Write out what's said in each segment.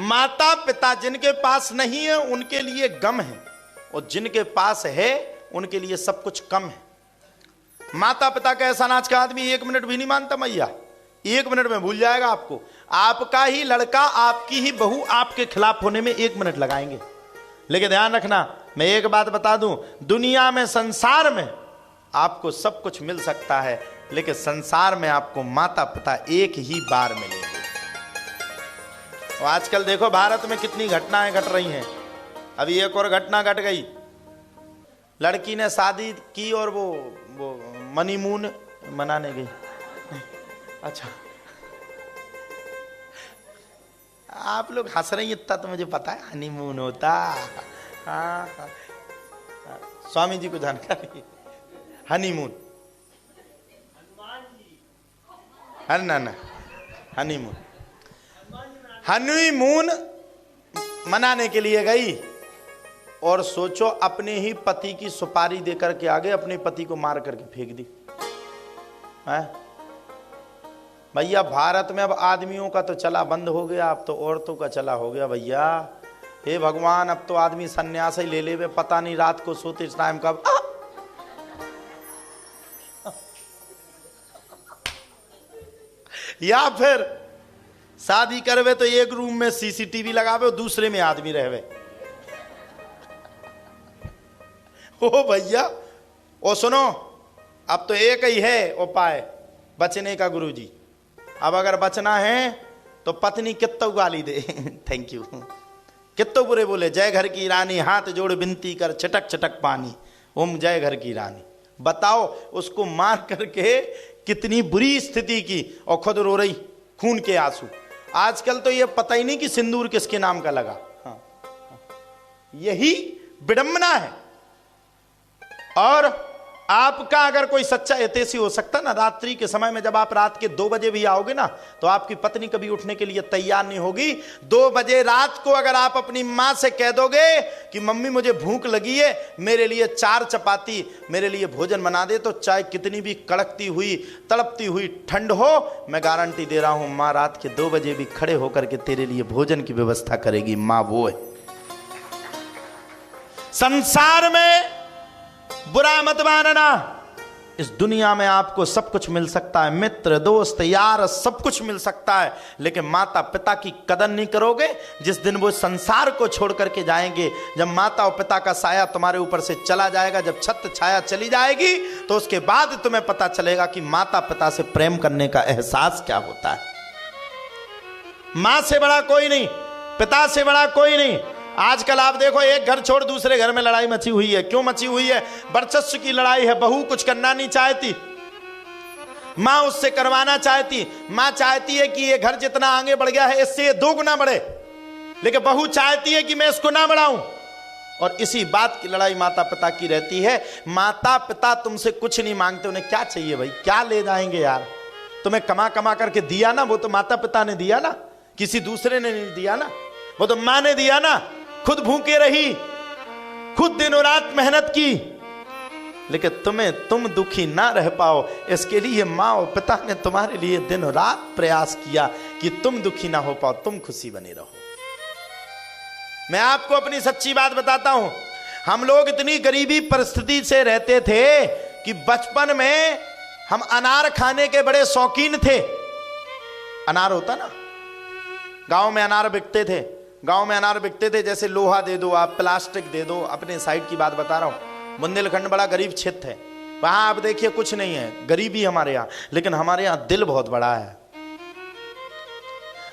माता पिता जिनके पास नहीं है उनके लिए गम है, और जिनके पास है उनके लिए सब कुछ कम है। माता पिता का ऐसा नाच का आदमी 1 मिनट भी नहीं मानता मैया, 1 मिनट में भूल जाएगा आपको। आपका ही लड़का आपकी ही बहू आपके खिलाफ होने में 1 मिनट लगाएंगे। लेकिन ध्यान रखना, मैं एक बात बता दूं, दुनिया में संसार में आपको सब कुछ मिल सकता है, लेकिन संसार में आपको माता पिता एक ही बार मिलेंगे। और आजकल देखो भारत में कितनी घटनाएं घट रही हैं। अभी एक और घटना घट गई, लड़की ने शादी की और वो मनीमून मनाने गई। अच्छा, आप लोग हंस रही हैं, इतना तो मुझे पता है हनीमून होता। हाँ, स्वामी जी को जानकारी, हनीमून, ना हनीमून, हनीमून मनाने के लिए गई और सोचो अपने ही पति की सुपारी देकर के आगे अपने पति को मार करके फेंक दी। भैया भारत में अब आदमियों का तो चला बंद हो गया, अब तो औरतों का चला हो गया भैया। हे भगवान, अब तो आदमी सन्यास ही ले ले, पता नहीं रात को सोते इस टाइम कब। या फिर शादी करवे तो एक रूम में सीसीटीवी लगावे और दूसरे में आदमी रहवे। ओ भैया, ओ सुनो, अब तो एक ही है उपाय बचने का गुरुजी। अब अगर बचना है तो पत्नी कित्तो गाली दे, थैंक यू, कित्तो बुरे बोले, जय घर की रानी, हाथ जोड़ विनती कर, छटक छटक पानी, ओम जय घर की रानी। बताओ उसको मार करके कितनी बुरी स्थिति की, और खुद रो रही खून के आंसू। आजकल तो ये पता ही नहीं कि सिंदूर किसके नाम का लगा। हाँ, यही विडंबना है। और आपका अगर कोई सच्चा हितैषी हो सकता ना, रात्रि के समय में जब आप रात के 2 बजे भी आओगे ना, तो आपकी पत्नी कभी उठने के लिए तैयार नहीं होगी। 2 बजे रात को अगर आप अपनी मां से कह दोगे कि मम्मी मुझे भूख लगी है, मेरे लिए 4 चपाती मेरे लिए भोजन बना दे, तो चाहे कितनी भी कड़कती हुई तड़पती हुई ठंड हो, मैं गारंटी दे रहा हूं मां रात के 2 बजे भी खड़े होकर के तेरे लिए भोजन की व्यवस्था करेगी। मां वो है। संसार में बुरा मत मानना, इस दुनिया में आपको सब कुछ मिल सकता है, मित्र दोस्त यार सब कुछ मिल सकता है, लेकिन माता पिता की कदर नहीं करोगे। जिस दिन वो संसार को छोड़ करके जाएंगे, जब माता और पिता का साया तुम्हारे ऊपर से चला जाएगा, जब छत्र छाया चली जाएगी, तो उसके बाद तुम्हें पता चलेगा कि माता पिता से प्रेम करने का एहसास क्या होता है। मां से बड़ा कोई नहीं, पिता से बड़ा कोई नहीं। आजकल आप देखो, एक घर छोड़ दूसरे घर में लड़ाई मची हुई है। क्यों मची हुई है? वर्चस्व की लड़ाई है। बहू कुछ करना नहीं चाहती, मां उससे करवाना चाहती। मां चाहती है कि ये घर जितना आगे बढ़ गया है इससे ये 2 गुना बढ़े, लेकिन बहू चाहती है कि मैं इसको ना बढ़ाऊं। और इसी बात की लड़ाई माता पिता की रहती है। माता पिता तुमसे कुछ नहीं मांगते, उन्हें क्या चाहिए भाई? क्या ले जाएंगे यार? तुम्हें कमा कमा करके दिया ना, वो तो माता पिता ने दिया ना, किसी दूसरे ने नहीं दिया ना, वो तो मां ने दिया ना। खुद भूखे रही, खुद दिनों रात मेहनत की, लेकिन तुम दुखी ना रह पाओ, इसके लिए माँ और पिता ने तुम्हारे लिए दिन रात प्रयास किया कि तुम दुखी ना हो पाओ, तुम खुशी बने रहो। मैं आपको अपनी सच्ची बात बताता हूं, हम लोग इतनी गरीबी परिस्थिति से रहते थे कि बचपन में हम अनार खाने के बड़े शौकीन थे। अनार होता ना, गांव में अनार बिकते थे, गांव में अनार बिकते थे। जैसे लोहा दे दो आप, प्लास्टिक दे दो, अपने साइड की बात बता रहा हूं। बुंदेलखंड बड़ा गरीब क्षेत्र है, वहां आप देखिए कुछ नहीं है, गरीबी हमारे यहाँ, लेकिन हमारे यहाँ दिल बहुत बड़ा है।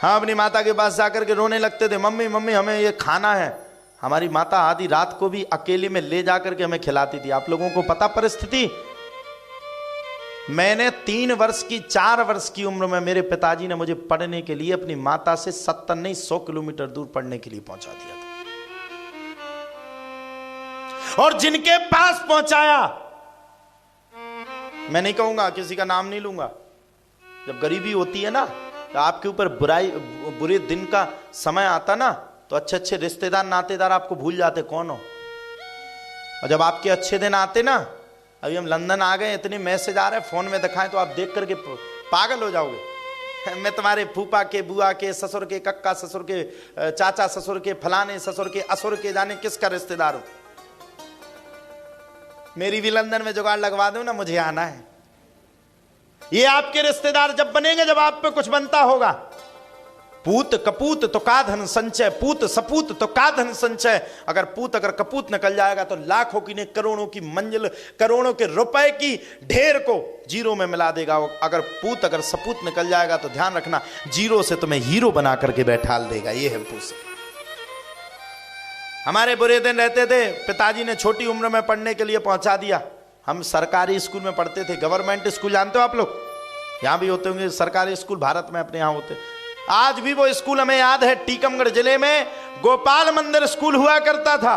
हम अपनी माता के पास जाकर के रोने लगते थे, मम्मी मम्मी हमें ये खाना है। हमारी माता आधी रात को भी अकेले में ले जाकर के हमें खिलाती थी। आप लोगों को पता परिस्थिति, मैंने 3 वर्ष की 4 वर्ष की उम्र में मेरे पिताजी ने मुझे पढ़ने के लिए अपनी माता से 70 नहीं 100 किलोमीटर दूर पढ़ने के लिए पहुंचा दिया था। और जिनके पास पहुंचाया, मैं नहीं कहूंगा, किसी का नाम नहीं लूंगा। जब गरीबी होती है ना, तो आपके ऊपर बुरे दिन का समय आता ना, तो अच्छे अच्छे रिश्तेदार नातेदार आपको भूल जाते कौन हो। और जब आपके अच्छे दिन आते ना, अभी हम लंदन आ गए, इतने मैसेज आ रहे हैं, फोन में दिखाएं तो आप देख करके पागल हो जाओगे। मैं तुम्हारे फूफा के, बुआ के, ससुर के, कक्का ससुर के, चाचा ससुर के, फलाने ससुर के, असुर के, जाने किसका रिश्तेदार हूं। मेरी भी लंदन में जुगाड़ लगवा दो ना, मुझे आना है। ये आपके रिश्तेदार जब बनेंगे जब आप पे कुछ बनता होगा। पूत कपूत तो का धन संचय, पूत सपूत तो का धन संचय। अगर पूत अगर कपूत निकल जाएगा तो लाखों की ने करोड़ों की मंजिल, करोड़ों के रुपए की ढेर को जीरो में मिला देगा। अगर पूत अगर सपूत निकल जाएगा तो ध्यान रखना, जीरो से तुम्हें हीरो बना करके बैठाल देगा। ये है पूत। हमारे बुरे दिन रहते थे, पिताजी ने छोटी उम्र में पढ़ने के लिए पहुंचा दिया। हम सरकारी स्कूल में पढ़ते थे, गवर्नमेंट स्कूल जानते हो आप लोग, यहां भी होते होंगे सरकारी स्कूल, भारत में अपने यहां होते। आज भी वो स्कूल हमें याद है, टीकमगढ़ जिले में गोपाल मंदिर स्कूल हुआ करता था।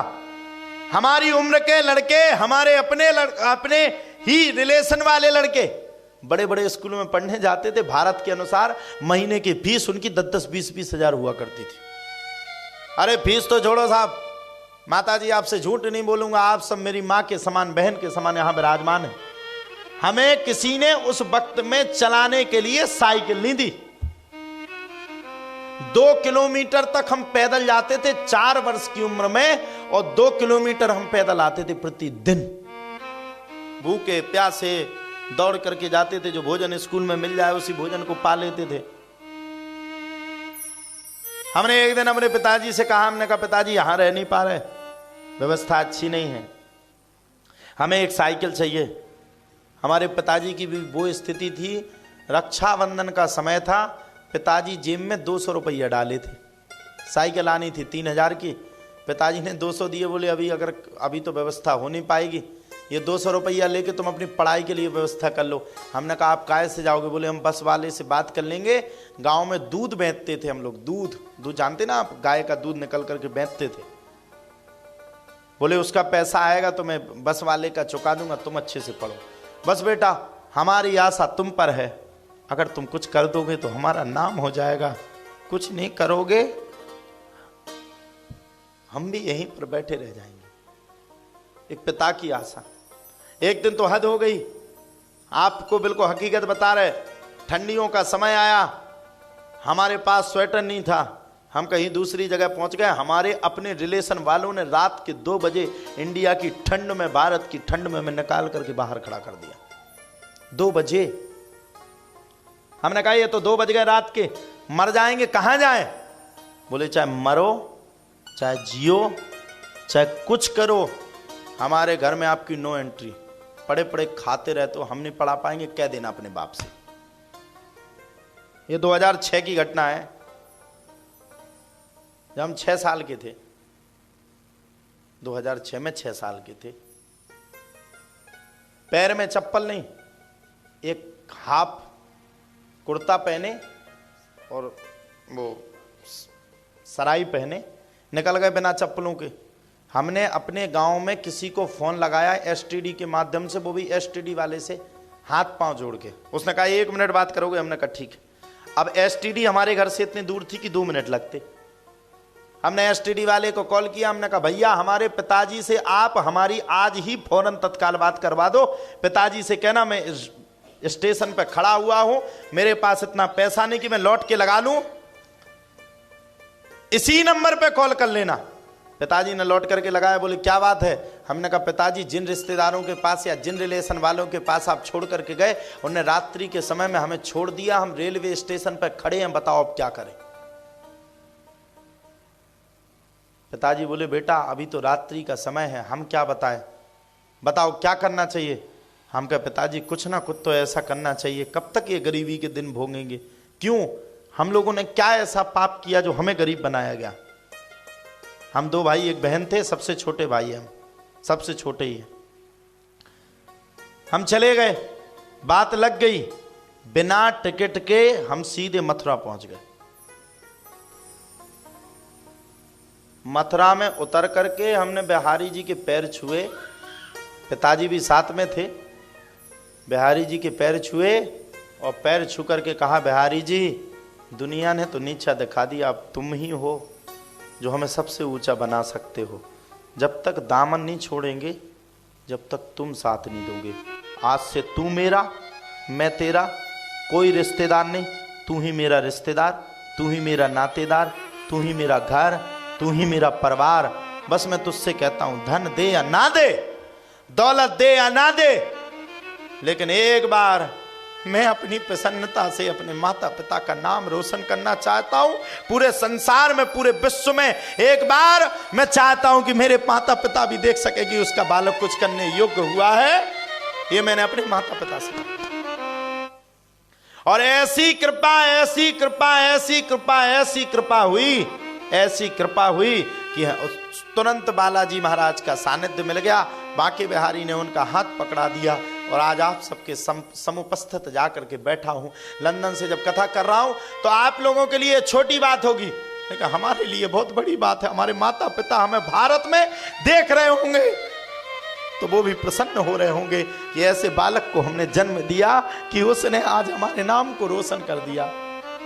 हमारी उम्र के लड़के, हमारे अपने ही रिलेशन वाले लड़के बड़े बड़े स्कूलों में पढ़ने जाते थे। भारत के अनुसार महीने की फीस उनकी 10-10, 20-20 हजार हुआ करती थी। अरे फीस तो छोड़ो साहब, माता जी आपसे झूठ नहीं बोलूंगा, आप सब मेरी मां के समान, बहन के समान यहां विराजमान है। हमें किसी ने उस वक्त में चलाने के लिए साइकिल नहीं दी। 2 किलोमीटर तक हम पैदल जाते थे 4 वर्ष की उम्र में, और 2 किलोमीटर हम पैदल आते थे प्रतिदिन। भूखे प्यासे दौड़ करके जाते थे, जो भोजन स्कूल में मिल जाए उसी भोजन को पा लेते थे। हमने एक दिन अपने पिताजी से कहा, हमने कहा पिताजी यहां रह नहीं पा रहे, व्यवस्था अच्छी नहीं है, हमें एक साइकिल चाहिए। हमारे पिताजी की भी वो स्थिति थी, रक्षाबंधन का समय था, पिताजी जेब में 200 रुपया डाले थे। साइकिल आनी थी 3000 की, पिताजी ने 200 दिए, बोले अभी तो व्यवस्था हो नहीं पाएगी, ये 200 रुपया लेके तुम अपनी पढ़ाई के लिए व्यवस्था कर लो। हमने कहा आप काहे से जाओगे? बोले हम बस वाले से बात कर लेंगे। गांव में दूध बेचते थे हम लोग, दूध जानते ना आप, गाय का दूध निकल करके बेचते थे। बोले उसका पैसा आएगा तो मैं बस वाले का चुका दूंगा, तुम अच्छे से पढ़ो। बस बेटा हमारी आशा तुम पर है, अगर तुम कुछ कर दोगे तो हमारा नाम हो जाएगा, कुछ नहीं करोगे हम भी यहीं पर बैठे रह जाएंगे। एक पिता की आशा। एक दिन तो हद हो गई, आपको बिल्कुल हकीकत बता रहे, ठंडियों का समय आया, हमारे पास स्वेटर नहीं था, हम कहीं दूसरी जगह पहुंच गए। हमारे अपने रिलेशन वालों ने रात के 2 बजे इंडिया की ठंड में, भारत की ठंड में हमें निकाल करके बाहर खड़ा कर दिया। 2 बजे। हमने कहा ये तो 2 बज गए रात के, मर जाएंगे, कहां जाएं? बोले चाहे मरो, चाहे जियो, चाहे कुछ करो, हमारे घर में आपकी नो एंट्री। पड़े पड़े खाते रहते हो, हम नहीं पढ़ा पाएंगे, कह देना अपने बाप से। ये 2006 की घटना है, जब हम 6 साल के थे। 2006 में 6 साल के थे। पैर में चप्पल नहीं, एक हाफ कुर्ता पहने और वो सराई पहने निकल गए बिना चप्पलों के। हमने अपने गांव में किसी को फोन लगाया एसटीडी के माध्यम से, वो भी एसटीडी वाले से हाथ पांव जोड़ के। उसने कहा 1 मिनट बात करोगे? हमने कहा ठीक है। अब एसटीडी हमारे घर से इतनी दूर थी कि 2 मिनट लगते। हमने एसटीडी वाले को कॉल किया, हमने कहा भैया हमारे पिताजी से आप हमारी आज ही फौरन तत्काल बात करवा दो। पिताजी से कहना मैं स्टेशन पर खड़ा हुआ हूं, मेरे पास इतना पैसा नहीं कि मैं लौट के लगा लूं, इसी नंबर पे कॉल कर लेना। पिताजी ने लौट करके लगाया। बोले क्या बात है? हमने कहा पिताजी जिन रिश्तेदारों के पास या जिन रिलेशन वालों के पास आप छोड़ करके गए, उन्हें रात्रि के समय में हमें छोड़ दिया, हम रेलवे स्टेशन पर खड़े हैं, बताओ अब क्या करें? पिताजी बोले बेटा अभी तो रात्रि का समय है, हम क्या बताएं, बताओ क्या करना चाहिए? हम कहा पिताजी कुछ ना कुछ तो ऐसा करना चाहिए, कब तक ये गरीबी के दिन भोगेंगे? क्यों? हम लोगों ने क्या ऐसा पाप किया जो हमें गरीब बनाया गया? हम 2 भाई 1 बहन थे, सबसे छोटे भाई हम, सबसे छोटे ही है। हम चले गए, बात लग गई, बिना टिकट के हम सीधे मथुरा पहुंच गए। मथुरा में उतर करके हमने बिहारी जी के पैर छुए, पिताजी भी साथ में थे। बिहारी जी के पैर छुए और पैर छू करके कहा बिहारी जी दुनिया ने तो नीचा दिखा दिया, अब तुम ही हो जो हमें सबसे ऊंचा बना सकते हो। जब तक दामन नहीं छोड़ेंगे, जब तक तुम साथ नहीं दोगे। आज से तू मेरा, मैं तेरा, कोई रिश्तेदार नहीं, तू ही मेरा रिश्तेदार, तू ही मेरा नातेदार, तू ही मेरा घर, तू ही मेरा परिवार। बस मैं तुझसे कहता हूं, धन दे या ना दे, दौलत दे या ना दे, लेकिन एक बार मैं अपनी प्रसन्नता से अपने माता पिता का नाम रोशन करना चाहता हूं पूरे संसार में, पूरे विश्व में। एक बार मैं चाहता हूं कि मेरे माता पिता भी देख सके कि उसका बालक कुछ करने योग्य हुआ है। ये मैंने अपने माता पिता से कहा। और ऐसी कृपा, ऐसी कृपा, ऐसी कृपा, ऐसी कृपा हुई, ऐसी कृपा हुई कि तुरंत बालाजी महाराज का सानिध्य मिल गया। बांके बिहारी ने उनका हाथ पकड़ा दिया और आज आप सबके समुपस्थित जाकर के बैठा हूं। लंदन से जब कथा कर रहा हूं तो आप लोगों के लिए छोटी बात होगी, लेकिन हमारे लिए बहुत बड़ी बात है। हमारे माता पिता हमें भारत में देख रहे होंगे तो वो भी प्रसन्न हो रहे होंगे कि ऐसे बालक को हमने जन्म दिया कि उसने आज हमारे नाम को रोशन कर दिया।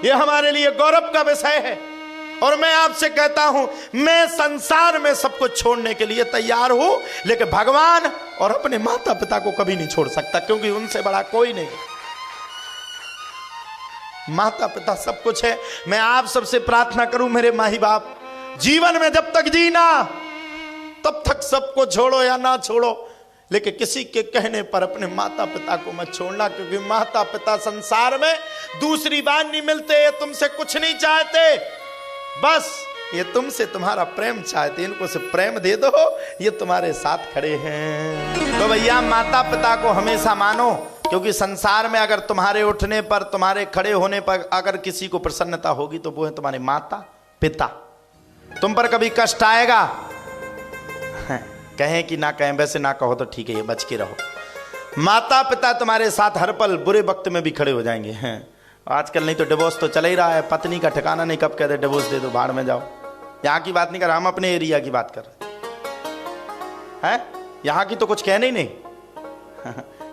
ये हमारे लिए गौरव का विषय है। और मैं आपसे कहता हूं, मैं संसार में सब कुछ छोड़ने के लिए तैयार हूं, लेकिन भगवान और अपने माता पिता को कभी नहीं छोड़ सकता, क्योंकि उनसे बड़ा कोई नहीं। माता पिता सब कुछ है। मैं आप सबसे प्रार्थना करूं, मेरे माही बाप, जीवन में जब तक जीना तब तक सबको छोड़ो या ना छोड़ो, लेकिन किसी के कहने पर अपने माता पिता को मत छोड़ना, क्योंकि माता पिता संसार में दूसरी बार नहीं मिलते। ये तुमसे कुछ नहीं चाहते, बस ये तुमसे तुम्हारा प्रेम चाहते। इनको से प्रेम दे दो, ये तुम्हारे साथ खड़े हैं। तो भैया माता पिता को हमेशा मानो, क्योंकि संसार में अगर तुम्हारे उठने पर, तुम्हारे खड़े होने पर अगर किसी को प्रसन्नता होगी तो वो है तुम्हारे माता पिता। तुम पर कभी कष्ट आएगा, कहें कि ना कहें, वैसे ना कहो तो ठीक है, ये बच के रहो। माता पिता तुम्हारे साथ हर पल बुरे वक्त में भी खड़े हो जाएंगे। हैं आजकल नहीं तो डिवोर्स तो चल ही रहा है, पत्नी का ठिकाना नहीं, कब कहते डिवोर्स दे दो, भाड़ में जाओ। यहाँ की बात नहीं कर रहा, हम अपने एरिया की बात कर रहे हैं। यहाँ की तो कुछ कहने ही नहीं।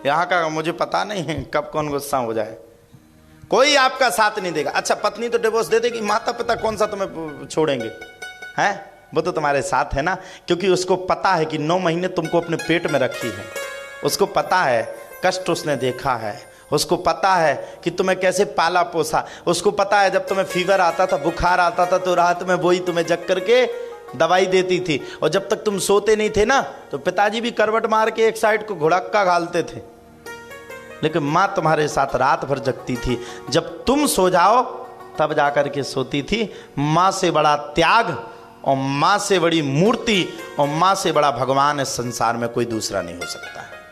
यहाँ का मुझे पता नहीं है कब कौन गुस्सा हो जाए, कोई आपका साथ नहीं देगा। अच्छा पत्नी तो डिवोर्स दे देगी, माता पिता कौन सा तुम्हें छोड़ेंगे? हैं वो तो तुम्हारे साथ है ना, क्योंकि उसको पता है कि 9 महीने तुमको अपने पेट में रखी है। उसको पता है, कष्ट उसने देखा है, उसको पता है कि तुम्हें कैसे पाला पोसा। उसको पता है जब तुम्हें फीवर आता था, बुखार आता था, तो रात में वही तुम्हें जग करके दवाई देती थी। और जब तक तुम सोते नहीं थे ना, तो पिताजी भी करवट मार के एक साइड को घुड़क्का घालते थे, लेकिन माँ तुम्हारे साथ रात भर जगती थी। जब तुम सो जाओ तब जाकर के सोती थी। माँ से बड़ा त्याग और माँ से बड़ी मूर्ति और माँ से बड़ा भगवान इस संसार में कोई दूसरा नहीं हो सकता है।